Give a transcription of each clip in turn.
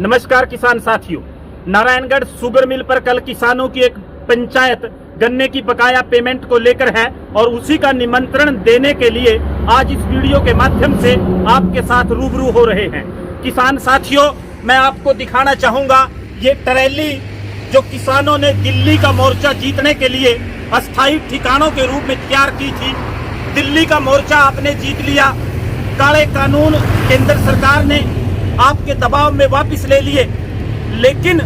नमस्कार किसान साथियों, नारायणगढ़ शुगर मिल पर कल किसानों की एक पंचायत गन्ने की बकाया पेमेंट को लेकर है और उसी का निमंत्रण देने के लिए आज इस वीडियो के माध्यम से आपके साथ रूबरू हो रहे हैं। किसान साथियों, मैं आपको दिखाना चाहूंगा ये ट्रैली जो किसानों ने दिल्ली का मोर्चा जीतने के लिए अस्थायी ठिकानों के रूप में तैयार की थी। दिल्ली का मोर्चा आपने जीत लिया, काले कानून केंद्र सरकार ने आपके दबाव में वापस ले लिए, लेकिन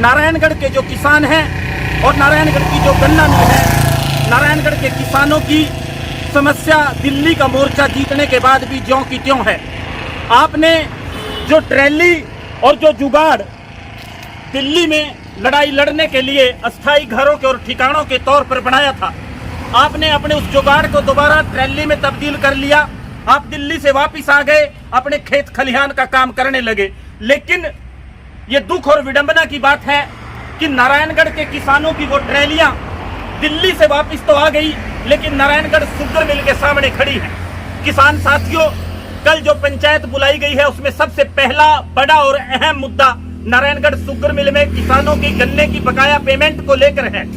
नारायणगढ़ के जो किसान हैं और नारायणगढ़ की जो गन्ना मिल है, नारायणगढ़ के किसानों की समस्या दिल्ली का मोर्चा जीतने के बाद भी ज्यों की त्यों है। आपने जो ट्रैली और जो जुगाड़ दिल्ली में लड़ाई लड़ने के लिए अस्थायी घरों के और ठिकानों के तौर पर बनाया था, आपने अपने उस जुगाड़ को दोबारा ट्रैली में तब्दील कर लिया। आप दिल्ली से वापस आ गए, अपने खेत खलिहान का काम करने लगे। लेकिन ये दुख और विडंबना की बात है कि नारायणगढ़ के किसानों की वो ट्रैलियां दिल्ली से वापस तो आ गई, लेकिन नारायणगढ़ शुगर मिल के सामने खड़ी है। किसान साथियों, कल जो पंचायत बुलाई गई है उसमें सबसे पहला बड़ा और अहम मुद्दा नारायणगढ़ शुगर मिल में किसानों की गन्ने की बकाया पेमेंट को लेकर है।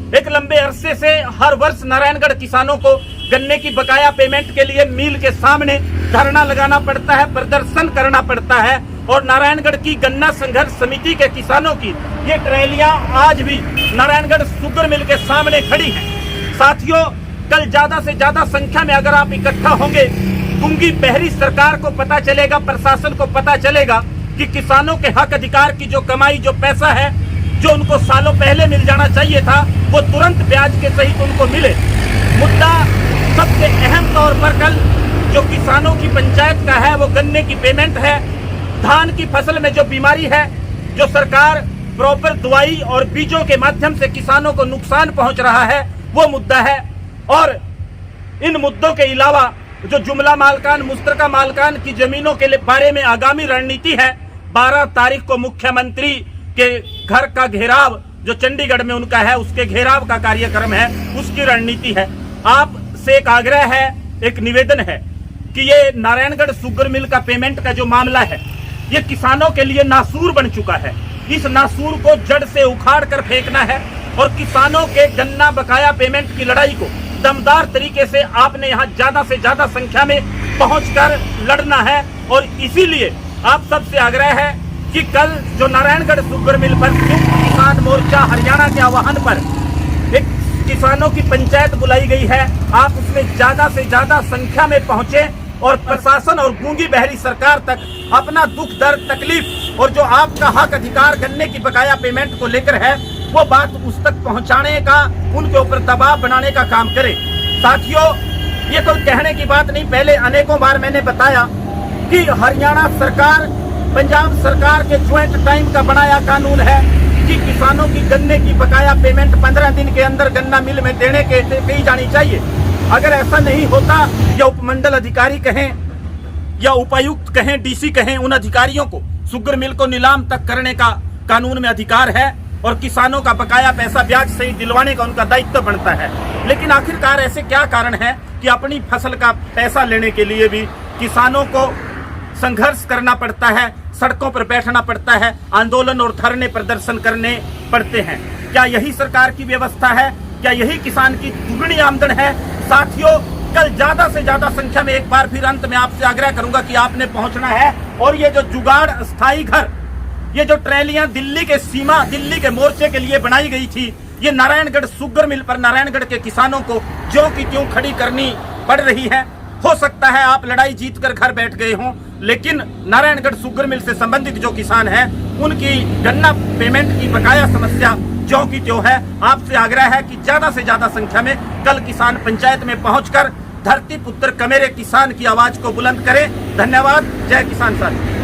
एक लंबे अरसे से हर वर्ष नारायणगढ़ किसानों को गन्ने की बकाया पेमेंट के लिए मिल के सामने धरना लगाना पड़ता है, प्रदर्शन करना पड़ता है, और नारायणगढ़ की गन्ना संघर्ष समिति के किसानों की ये ट्रैलियां आज भी नारायणगढ़ शुगर मिल के सामने खड़ी हैं। साथियों, कल ज्यादा से ज्यादा संख्या में अगर आप इकट्ठा होंगे, गूंगी बहरी सरकार को पता चलेगा, प्रशासन को पता चलेगा कि किसानों के हक अधिकार की जो कमाई, जो पैसा है, जो उनको सालों पहले मिल जाना चाहिए था, वो तुरंत ब्याज के सहित उनको मिले। मुद्दा सबसे अहम तौर पर कल जो किसानों की पंचायत का है वो गन्ने की पेमेंट है। धान की फसल में जो बीमारी है, जो सरकार प्रॉपर दवाई और बीजों के माध्यम से किसानों को नुकसान पहुंच रहा है, वो मुद्दा है। और इन मुद्दों के अलावा जो जुमला मालकान, मुश्तरका मालकान की जमीनों के बारे में आगामी रणनीति है, 12 तारीख को मुख्यमंत्री के घर का घेराव जो चंडीगढ़ में उनका है, उसके घेराव का कार्यक्रम है, उसकी रणनीति है। आपसे एक आग्रह है, एक निवेदन है कि ये नारायणगढ़ शुगर मिल का पेमेंट का जो मामला है, ये किसानों के लिए नासूर बन चुका है। इस नासूर को जड़ से उखाड़ कर फेंकना है और किसानों के गन्ना बकाया पेमेंट की लड़ाई को दमदार तरीके से आपने यहाँ ज्यादा से ज्यादा संख्या में पहुंचकर लड़ना है। और इसीलिए आप सबसे आग्रह है कि कल जो नारायणगढ़ शुगर मिल पर संयुक्त किसान मोर्चा हरियाणा के आह्वान पर एक किसानों की पंचायत बुलाई गई है, आप उसमें ज्यादा से ज्यादा संख्या में पहुंचे और प्रशासन और गूंगी बहरी सरकार तक अपना दुख दर्द तकलीफ और जो आपका हक अधिकार गन्ने की बकाया पेमेंट को लेकर है, वो बात उस तक पहुंचाने का, उनके ऊपर दबाव बनाने का काम करे। साथियों, ये कोई कहने की बात नहीं, पहले अनेकों बार मैंने बताया कि हरियाणा सरकार, पंजाब सरकार के ज्वाइंट टाइम का बनाया कानून है कि किसानों की गन्ने की बकाया पेमेंट 15 दिन के अंदर गन्ना मिल में देने के दी जानी चाहिए। अगर ऐसा नहीं होता, या उपमंडल अधिकारी कहें या उपायुक्त कहें, डीसी कहें, उन अधिकारियों को शुगर मिल को नीलाम तक करने का कानून में अधिकार है और किसानों का बकाया पैसा ब्याज सही दिलवाने का उनका दायित्व बनता है। लेकिन आखिरकार ऐसे क्या कारण है कि अपनी फसल का पैसा लेने के लिए भी किसानों को संघर्ष करना पड़ता है, सड़कों पर बैठना पड़ता है, आंदोलन और धरने प्रदर्शन करने पड़ते हैं? क्या यही सरकार की व्यवस्था है? क्या यही किसान की दुगनी आमदन है? साथियों, कल ज्यादा से ज्यादा संख्या में एक बार फिर अंत में आपसे आग्रह करूंगा कि आपने पहुंचना है और ये जो जुगाड़ अस्थायी घर, ये जो ट्रैलियां दिल्ली के सीमा, दिल्ली के मोर्चे के लिए बनाई गई थी, ये नारायणगढ़ शुगर मिल पर नारायणगढ़ के किसानों को ज्यों की त्यों खड़ी करनी पड़ रही है। हो सकता है आप लड़ाई जीत कर घर बैठ गए हों, लेकिन नारायणगढ़ शुगर मिल से संबंधित जो किसान हैं, उनकी गन्ना पेमेंट की बकाया समस्या ज्यों की त्यों है। आपसे आग्रह है कि ज्यादा से ज्यादा संख्या में कल किसान पंचायत में पहुंचकर धरती पुत्र कमेरे किसान की आवाज को बुलंद करें। धन्यवाद। जय किसान साथी।